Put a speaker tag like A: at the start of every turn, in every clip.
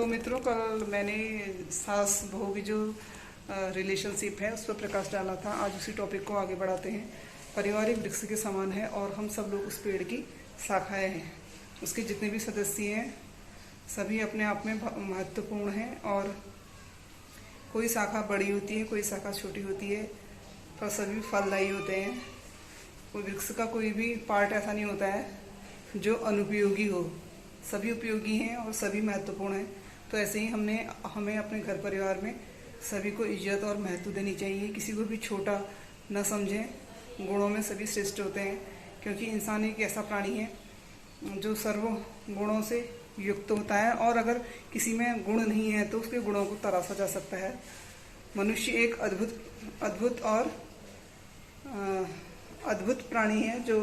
A: तो मित्रों, कल मैंने सास बहू की जो रिलेशनशिप है उस पर प्रकाश डाला था। आज उसी टॉपिक को आगे बढ़ाते हैं। परिवार एक वृक्ष के समान है और हम सब लोग उस पेड़ की शाखाएं हैं। उसके जितने भी सदस्य हैं सभी अपने आप में महत्वपूर्ण हैं और कोई शाखा बड़ी होती है, कोई शाखा छोटी होती है, पर सभी फलदायी होते हैं। कोई वृक्ष का कोई भी पार्ट ऐसा नहीं होता है जो अनुपयोगी हो। सभी उपयोगी हैं और सभी महत्वपूर्ण हैं। तो ऐसे ही हमें अपने घर परिवार में सभी को इज्जत और महत्व देनी चाहिए। किसी को भी छोटा न समझें। गुणों में सभी श्रेष्ठ होते हैं, क्योंकि इंसान एक ऐसा प्राणी है जो सर्व गुणों से युक्त होता है और अगर किसी में गुण नहीं है तो उसके गुणों को तराशा जा सकता है। मनुष्य एक अद्भुत प्राणी है जो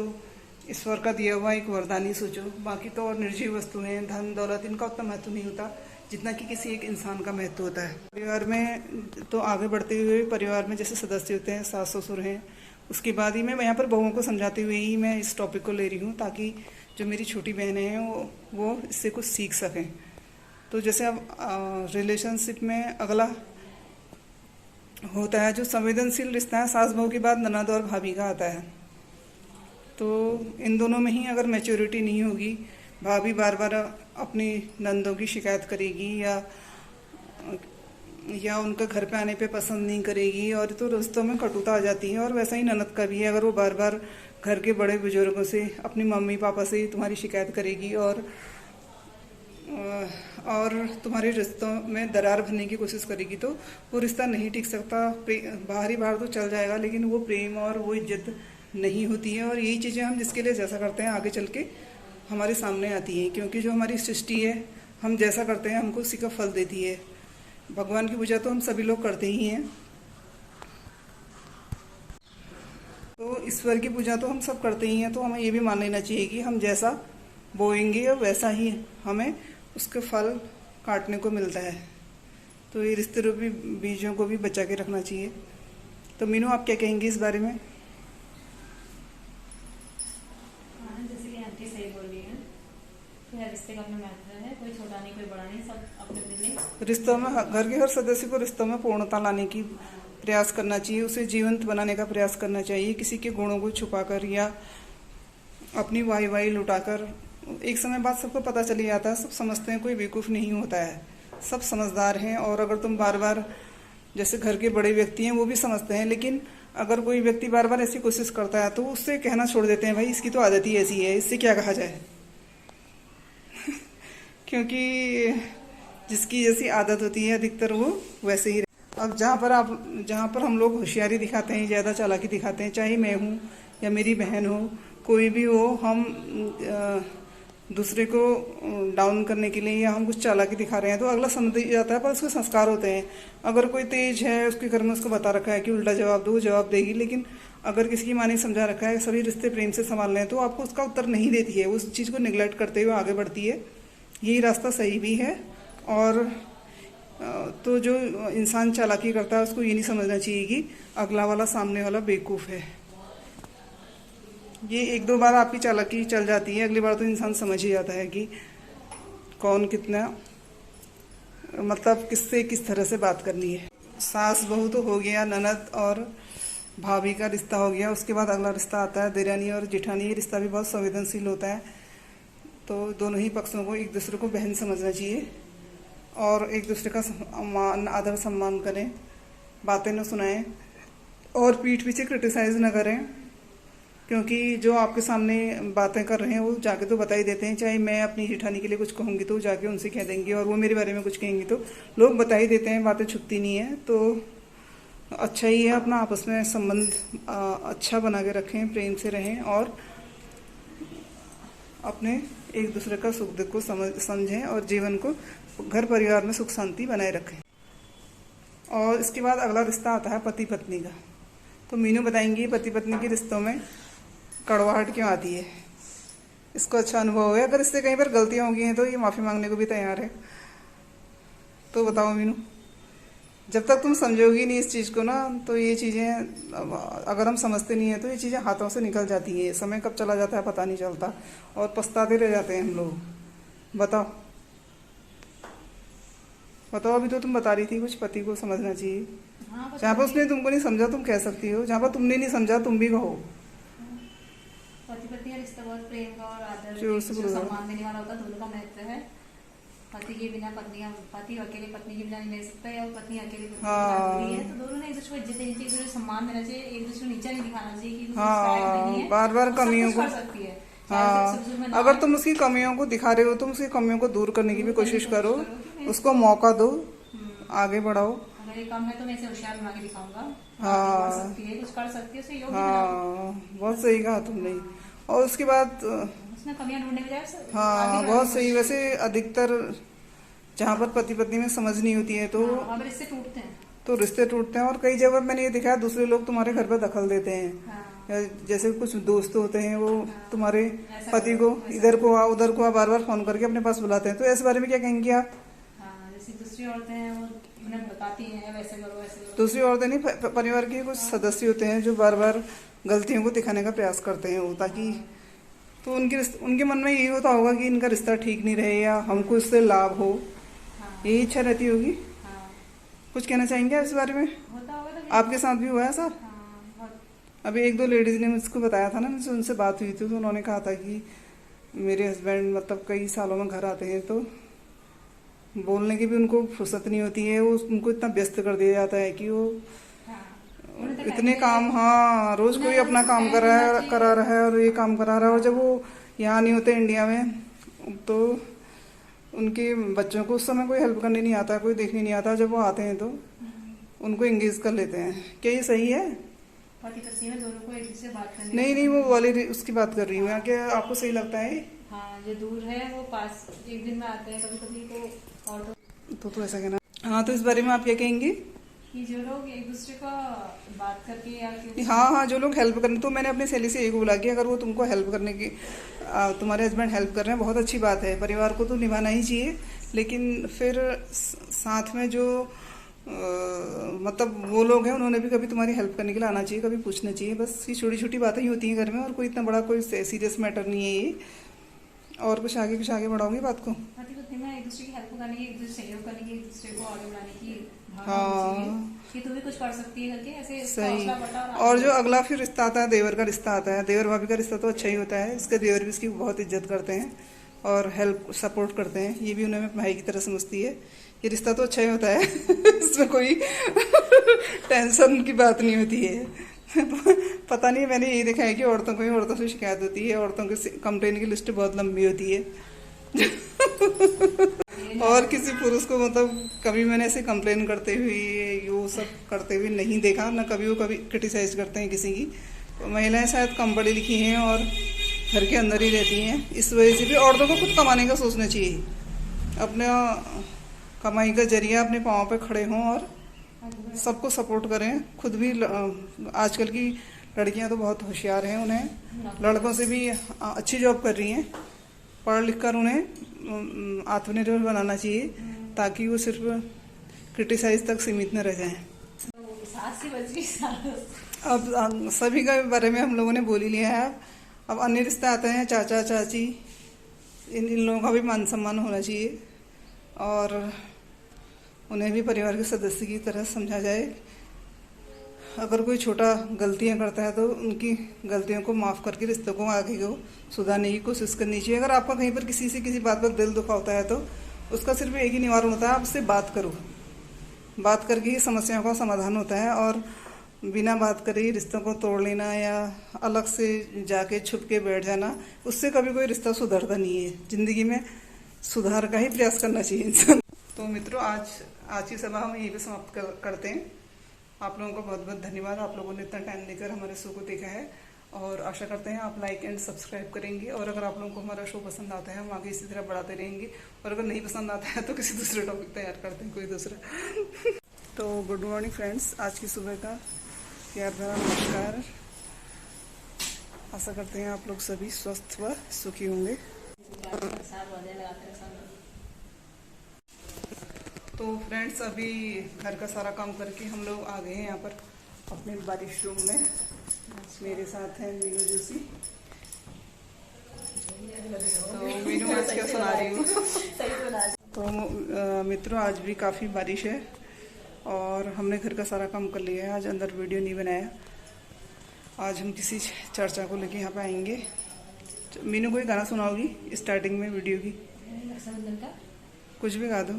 A: ईश्वर का दिया हुआ एक वरदान ही सोचो। बाकी तो और निर्जीव वस्तु हैं, धन दौलत, इनका उतना महत्व नहीं होता जितना कि किसी एक इंसान का महत्व होता है। परिवार में तो आगे बढ़ते हुए परिवार में जैसे सदस्य होते हैं, सास ससुर हैं, उसके बाद ही मैं यहाँ पर बहुओं को समझाते हुए ही मैं इस टॉपिक को ले रही हूँ, ताकि जो मेरी छोटी बहनें हैं वो इससे कुछ सीख सकें। तो जैसे अब रिलेशनशिप में अगला होता है जो संवेदनशील रिश्ता है, सास बहू के बाद ननद और भाभी का आता है। तो इन दोनों में ही अगर मैच्योरिटी नहीं होगी, भाभी बार बार अपनी नंदों की शिकायत करेगी या उनका घर पे आने पे पसंद नहीं करेगी, और तो रिश्तों में कटुता आ जाती है। और वैसा ही ननद का भी है, अगर वो बार बार घर के बड़े बुजुर्गों से, अपनी मम्मी पापा से तुम्हारी शिकायत करेगी और तुम्हारे रिश्तों में दरार भरने की कोशिश करेगी, तो वो रिश्ता नहीं टिक सकता। बाहर तो चल जाएगा, लेकिन वो प्रेम और वो इज्जत नहीं होती है। और यही चीज़ें हम जिसके लिए जैसा करते हैं आगे चल के हमारे सामने आती हैं, क्योंकि जो हमारी सृष्टि है हम जैसा करते हैं हमको उसी का फल देती है। भगवान की पूजा तो हम सभी लोग करते ही हैं, तो ईश्वर की पूजा तो हम सब करते ही हैं। तो हमें ये भी मान लेना चाहिए कि हम जैसा बोएंगे और वैसा ही हमें उसके फल काटने को मिलता है। तो ये रिश्ते रूपी बीजों को भी बचा के रखना चाहिए। तो मीनू, आप क्या कहेंगे इस बारे में?
B: रिश्ते का अपना महत्व है, कोई छोटा नहीं कोई बड़ा नहीं, सब अपने अपने
A: रिश्तों में घर के हर सदस्य को रिश्तों में पूर्णता लाने की प्रयास करना चाहिए, उसे जीवंत बनाने का प्रयास करना चाहिए। किसी के गुणों को छुपाकर या अपनी वाही लुटाकर एक समय बाद सबको पता चली जाता है। सब समझते हैं, कोई बेवकूफ़ नहीं होता है, सब समझदार हैं। और अगर तुम बार बार, जैसे घर के बड़े व्यक्ति हैं वो भी समझते हैं, लेकिन अगर कोई व्यक्ति बार बार ऐसी कोशिश करता है तो उससे कहना छोड़ देते हैं, भाई इसकी तो आदत ही ऐसी है, इससे क्या कहा जाए। क्योंकि जिसकी जैसी आदत होती है अधिकतर वो वैसे ही। अब जहाँ पर हम लोग होशियारी दिखाते हैं, ज़्यादा चालाकी दिखाते हैं, चाहे मैं हूँ या मेरी बहन हो, कोई भी हो, हम दूसरे को डाउन करने के लिए या हम कुछ चालाकी दिखा रहे हैं तो अगला समझ जाता है, पर उसके संस्कार होते हैं। अगर कोई तेज है, उसके घर में उसको बता रखा है कि उल्टा जवाब दो, वो जवाब देगी। लेकिन अगर किसी की माँ ने समझा रखा है सभी रिश्ते प्रेम से संभाल रहे हैं, तो आपको उसका उत्तर नहीं देती है, उस चीज़ को निगलेक्ट करते हुए आगे बढ़ती है। यही रास्ता सही भी है। और तो जो इंसान चालाकी करता है उसको ये नहीं समझना चाहिए कि अगला वाला, सामने वाला बेवकूफ़ है। ये एक दो बार आपकी चालाकी चल जाती है, अगली बार तो इंसान समझ ही जाता है कि कौन कितना, मतलब किससे किस तरह से बात करनी है। सास बहू तो हो गया, ननद और भाभी का रिश्ता हो गया। उसके बाद अगला रिश्ता आता है देरानी और जेठानी। ये रिश्ता भी बहुत संवेदनशील होता है। तो दोनों ही पक्षों को एक दूसरे को बहन समझना चाहिए और एक दूसरे का आदर सम्मान करें, बातें न सुनाएं और पीठ पीछे क्रिटिसाइज़ न करें, क्योंकि जो आपके सामने बातें कर रहे हैं वो जाके तो बता ही देते हैं। चाहे मैं अपनी जेठानी के लिए कुछ कहूँगी तो जाके उनसे कह देंगे, और वो मेरे बारे में कुछ कहेंगी तो लोग बता ही देते हैं, बातें छुपती नहीं है। तो अच्छा ही है अपना आपस में संबंध अच्छा बना के रखें, प्रेम से रहें और अपने एक दूसरे का सुख दुख को समझें और जीवन को, घर परिवार में सुख शांति बनाए रखें। और इसके बाद अगला रिश्ता आता है पति पत्नी का। तो मीनू बताएंगी पति पत्नी के रिश्तों में कड़वाहट क्यों आती है, इसको अच्छा अनुभव है। अगर इससे कहीं पर गलतियाँ होगी हैं तो ये माफ़ी मांगने को भी तैयार है। तो बताओ मीनू, जब तक तुम समझोगी नहीं इस चीज़ को ना, तो ये चीज़ें, अगर हम समझते नहीं हैं तो ये चीज़ें हाथों से निकल जाती है। समय कब चला जाता है पता नहीं चलता और पछताते रह जाते हैं हम लोग। बताओ। बताओ, अभी तो तुम बता रही थी कुछ पति को समझना चाहिए।
B: हाँ, बस
A: जहाँ पर उसने तुमको नहीं समझा तुम कह सकती हो, जहाँ पर तुमने नहीं समझा तुम भी कहो।
B: पति पत्नी का रिश्ता बहुत प्रेम का और आदर
A: जोर से बोलो।
B: सम्मान देने वाला होता है, दोनों का महत्व है। पति के बिना पति अकेले पत्नी के बिना नहीं रह सकता है, और पत्नी अकेले पति के बिना अधूरी है। तो दोनों ने एक दूसरे को इज्जत देनी चाहिए, एक दूसरे को सम्मान देना चाहिए, एक दूसरे को नीचा नहीं दिखाना चाहिए कि
A: हाँ, बार बार कमियों को,
B: कर सकती है।
A: हाँ, अगर तुम उसकी कमियों को दिखा रहे हो तुम उसकी कमियों को दूर करने की भी कोशिश करो, उसको मौका दो, आगे बढ़ाओ।
B: अगर ये कम है तो मैं इसे होशियार बना के दिखाऊंगा।
A: हाँ,
B: कुछ कर सकती है, उसे योग्य
A: हाँ, बहुत सही कहा तुमने। और उसके बाद
B: उसमें कमियां ढूंढने के बजाय
A: हाँ, बहुत सही। वैसे अधिकतर जहाँ पर पति पत्नी में समझ नहीं होती है तो
B: रिश्ते टूटते हैं,
A: रिश्ते टूटते हैं। और कई जगह मैंने ये देखा है दूसरे लोग तुम्हारे घर पर दखल देते हैं।
B: हाँ,
A: जैसे कुछ दोस्त होते हैं वो तुम्हारे पति को इधर को आ उधर को आ बार बार फोन करके अपने पास बुलाते हैं। तो ऐसे बारे में क्या कहेंगे आप?
B: जैसे दूसरी औरतें हैं वो उन्हें बताती हैं वैसे करो वैसे करो।
A: दूसरी औरतें नहीं, परिवार के कुछ सदस्य होते हैं जो बार बार गलतियों को दिखाने का प्रयास करते हैं वो, ताकि तो उनके मन में यही होता होगा कि इनका रिश्ता ठीक नहीं रहे या हमको इससे लाभ हो, यही इच्छा रहती होगी। कुछ कहना चाहेंगे इस बारे में?
B: होता होगा तो
A: आपके साथ भी हुआ है सर? अभी एक दो लेडीज ने मुझको बताया था ना, मुझसे उनसे बात हुई थी तो उन्होंने कहा था कि मेरे हस्बैंड मतलब कई सालों में घर आते हैं तो बोलने की भी उनको फुर्सत नहीं होती है, वो उनको इतना व्यस्त कर दिया जाता है कि वो इतने काम, हाँ, रोज कोई अपना काम करा रहा है और ये काम करा रहा है। और जब वो यहाँ नहीं होते इंडिया में तो उनके बच्चों को उस समय कोई हेल्प करने नहीं आता, कोई देखने नहीं आता। जब वो आते हैं तो उनको एंगेज कर लेते हैं। क्या ये सही है?
B: पति पत्नी में दोनों को एक दूसरे से बात करनी
A: नहीं, वो वाली उसकी बात कर रही हूँ। क्या आपको सही लगता है?
B: हाँ, जो दूर है वो पास एक दिन में आते हैं कभी कभी तो, और
A: तो ऐसा कहना। हाँ, तो इस बारे में आप क्या कहेंगे
B: कि जो लोग एक दूसरे का बात करके या
A: हाँ, जो लोग हेल्प करने, तो मैंने अपनी सहेली से यही बोला कि अगर वो तुमको हेल्प करने की तुम्हारे हस्बैंड हेल्प कर रहे हैं बहुत अच्छी बात है, परिवार को तो निभाना ही चाहिए। लेकिन फिर साथ में जो मतलब वो लोग हैं उन्होंने भी कभी तुम्हारी हेल्प करने के लिए आना चाहिए, कभी पूछना चाहिए। बस ये छोटी छोटी बातें ही होती हैं घर में, और कोई इतना बड़ा कोई सीरियस मैटर नहीं है ये। और कुछ आगे बढ़ाओगे बात को?
B: पति पत्नी में एक दूसरे की हेल्प करने की, एक दूसरे सहयोग करने की, एक दूसरे को आगे बढ़ाने की
A: हाँ,
B: कि तू भी कुछ कर सकती है करके ऐसे
A: सही। और जो अगला फिर रिश्ता आता है, देवर का रिश्ता आता है, देवर भाभी का रिश्ता तो अच्छा ही होता है। इसके देवर भी इसकी बहुत इज्जत करते हैं और हेल्प सपोर्ट करते हैं, ये भी उन्हें भाई की तरह समझती है। ये रिश्ता तो अच्छा ही होता है इसमें कोई टेंशन की बात नहीं होती है। पता नहीं, मैंने यही देखा है कि औरतों से शिकायत होती है, औरतों की कंप्लेन की लिस्ट बहुत लंबी होती है। और किसी पुरुष को मतलब कभी मैंने ऐसे कंप्लेन करते हुए वो सब करते हुए नहीं देखा, ना कभी वो क्रिटिसाइज करते हैं किसी की। महिलाएं शायद कम पढ़ी लिखी हैं और घर के अंदर ही रहती हैं, इस वजह से भी औरतों को खुद कमाने का सोचना चाहिए, अपना कमाई का जरिया अपने पाँव पे खड़े हों और सबको सपोर्ट करें। खुद भी आजकल की लड़कियां तो बहुत होशियार हैं, उन्हें लड़कों से भी अच्छी जॉब कर रही हैं, पढ़ लिख कर उन्हें आत्मनिर्भर बनाना चाहिए, ताकि वो सिर्फ क्रिटिसाइज तक सीमित न रह जाएं। अब सभी के बारे में हम लोगों ने बोल ही लिया है। अब अन्य रिश्ते आते हैं, चाचा चाची, इन लोगों का भी मान सम्मान होना चाहिए और उन्हें भी परिवार के सदस्य की तरह समझा जाए। अगर कोई छोटा गलतियां करता है तो उनकी गलतियों को माफ़ करके रिश्तों को आगे को सुधारने की कोशिश करनी चाहिए। अगर आपका कहीं पर किसी से किसी बात पर दिल दुखा होता है तो उसका सिर्फ एक ही निवारण होता है, आप उससे बात करो। बात करके ही समस्याओं का समाधान होता है, और बिना बात करे ही रिश्तों को तोड़ लेना या अलग से जाके छुप के बैठ जाना, उससे कभी कोई रिश्ता सुधरता नहीं है। ज़िंदगी में सुधार का ही प्रयास करना चाहिए इंसान। तो मित्रों, आज की सभा हम यहीं पे समाप्त करते हैं। आप लोगों को बहुत बहुत धन्यवाद, आप लोगों ने इतना टाइम लेकर हमारे शो को देखा है, और आशा करते हैं आप लाइक एंड सब्सक्राइब करेंगे। और अगर आप लोगों को हमारा शो पसंद आता है हम आगे इसी तरह बढ़ाते रहेंगे, और अगर नहीं पसंद आता है तो किसी दूसरे टॉपिक तैयार करते हैं, कोई दूसरा। तो गुड मॉर्निंग फ्रेंड्स, आज की सुबह का प्यार भरा नमस्कार। आशा करते हैं आप लोग सभी स्वस्थ व सुखी होंगे। तो फ्रेंड्स, अभी घर का सारा काम करके हम लोग आ गए हैं यहाँ पर अपने बारिश रूम में। मेरे साथ है मीनू जोशी। तो मीनू आज क्या सुना रही हूँ? तो मित्रों आज भी काफ़ी बारिश है और हमने घर का सारा काम कर लिया है। आज अंदर वीडियो नहीं बनाया। आज हम किसी चर्चा को लेके यहाँ पे आएंगे। मीनू कोई गाना सुनाओगी स्टार्टिंग में वीडियो की?
B: रक्षाबंधन का
A: कुछ भी गा दो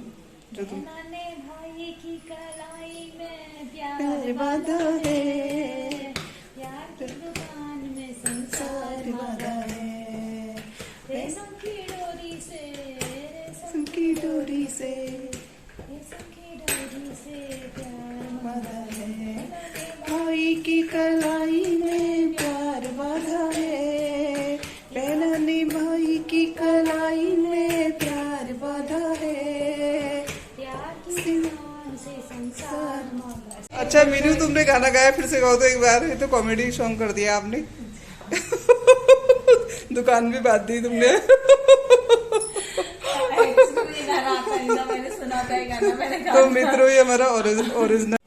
A: जो तुम।
B: भाई की कलाई में
A: प्यार बांधा है,
B: प्यार की दुकान में
A: संसार बांधा है,
B: रेशम की डोरी से
A: रेशम की डोरी से
B: प्यार
A: बांधा है, भाई की कलाई में प्यार बांधा है, बहना ने भाई की कलाई में प्यार बांधा है,
B: प्यार की दुकान से संसार मांगा।
A: अच्छा मीनू तुमने गाना गाया, फिर से गाओ तो एक बार। ये तो कॉमेडी सॉन्ग कर दिया आपने। दुकान भी बात दी तुमने।
B: मैंने सुना था ये गाना, मैंने
A: तो मित्रों ये हमारा ओरिजिनल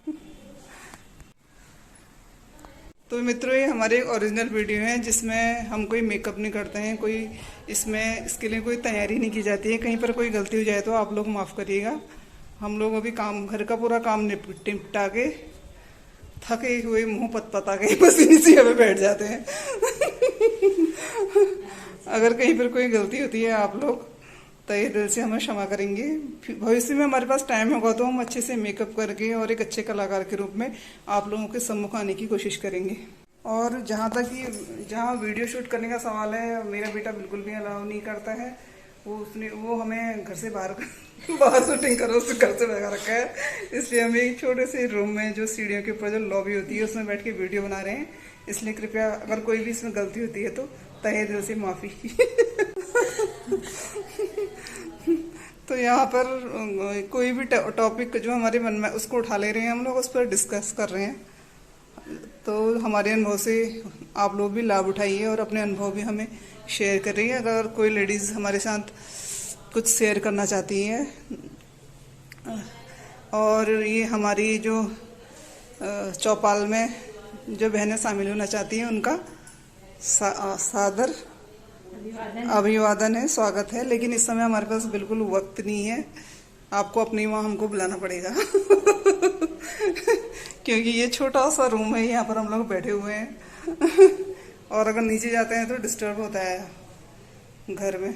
A: तो मित्रों ये हमारे ओरिजिनल वीडियो है जिसमें हम कोई मेकअप नहीं करते हैं, कोई इसके लिए कोई तैयारी नहीं की जाती है। कहीं पर कोई गलती हो जाए तो आप लोग माफ़ करिएगा। हम लोग अभी घर का पूरा काम निपटा के थके हुए मुंह पता के बस इसी हमें बैठ जाते हैं। अगर कहीं पर कोई गलती होती है आप लोग तहे दिल से हमें क्षमा करेंगे। भविष्य में हमारे पास टाइम होगा तो हम अच्छे से मेकअप करके और एक अच्छे कलाकार के रूप में आप लोगों के सम्मुख आने की कोशिश करेंगे। और जहाँ वीडियो शूट करने का सवाल है, मेरा बेटा बिल्कुल भी अलाउ नहीं करता है। वो हमें घर से बाहर शूटिंग करो, उससे घर से भगा रखा है। इसलिए हम एक छोटे से रूम में जो सीढ़ियों के ऊपर जो लॉबी होती है उसमें बैठ के वीडियो बना रहे हैं। इसलिए कृपया अगर कोई भी इसमें गलती होती है तो तहे दिल से माफ़ी। तो यहाँ पर कोई भी टॉपिक जो हमारे मन में उसको उठा ले रहे हैं, हम लोग उस पर डिस्कस कर रहे हैं। तो हमारे अनुभव से आप लोग भी लाभ उठाइए और अपने अनुभव भी हमें शेयर करिए। अगर कोई लेडीज़ हमारे साथ कुछ शेयर करना चाहती है और ये हमारी जो चौपाल में जो बहनें शामिल होना चाहती हैं उनका सादर अभिवादन है, स्वागत है। लेकिन इस समय हमारे पास बिल्कुल वक्त नहीं है, आपको अपनी वहाँ हमको बुलाना पड़ेगा। क्योंकि ये छोटा सा रूम है, यहाँ पर हम लोग बैठे हुए हैं। और अगर नीचे जाते हैं तो डिस्टर्ब होता है घर में।